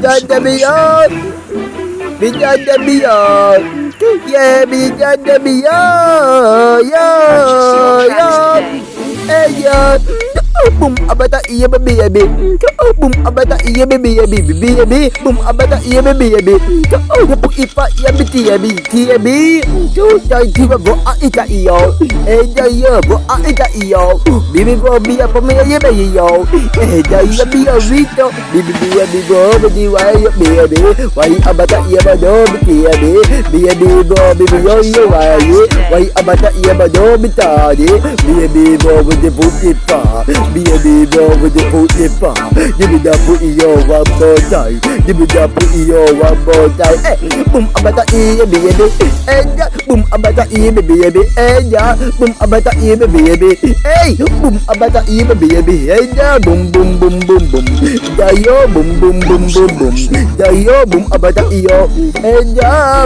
bercanda biar. Bercanda biar. Yeah, bercanda biar. Ya, ya. Ya. Boom abata iya baby baby. Boom abata iya baby baby baby. Boom abata iya baby baby. Ya pu ipa ya biti ya biti ya bi. Jai tiba bo a ita iyo. Jai ya bo a ita iyo. Bibi bo bi apa me ya bayi yo. Jai ya bi ya vito. Bibi bi ya bi bo bi wa ya bi ya bi. Wai abata iya ba do biti ya bi. Bi ya bi bo bibi yo yo wai abata iya ba do bita di. Bi ya bi bo bi pu ipa. Be with the put it pa. Give me that put yo one more time. Give me that put yo one more time. Boom abata iya baby. Boom abata iya baby. Boom abata iya baby. Boom abata iya baby. Boom boom boom boom boom. Dayo boom boom boom boom boom. Dayo boom abata iyo.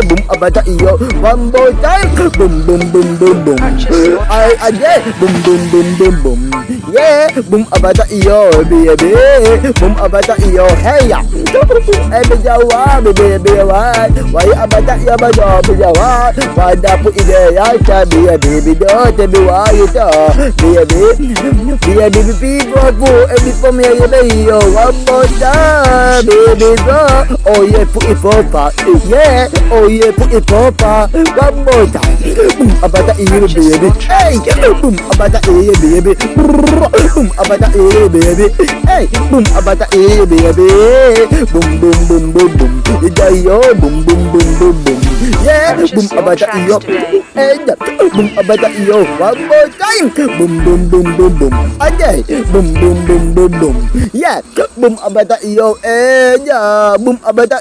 Boom abata iyo. One more time. Boom boom boom boom boom. Boom boom boom boom boom. Yeah, boom abata iyo, baby. Boom abata iyo, hey ya. Bejawa, baby, why abata iya bajo, bejawa. Pada pu ide ya, baby, do, baby, why you do, baby, people, every for me, baby, yo, one more time, baby, bro. Oh yeah, put it popa, yeah, oh yeah, put it popa, one more time. Boom abata iyo, baby, hey, boom abata iyo, baby. Boom abata baby. Boom abata baby. Boom boom boom boom boom. Dayo boom boom boom boom boom. Yeah, boom abata iyo. Boom abata iyo. One more time. Boom boom boom boom boom. Ajay. Boom boom boom boom boom. Yeah, boom abata iyo. Yeah, boom abata.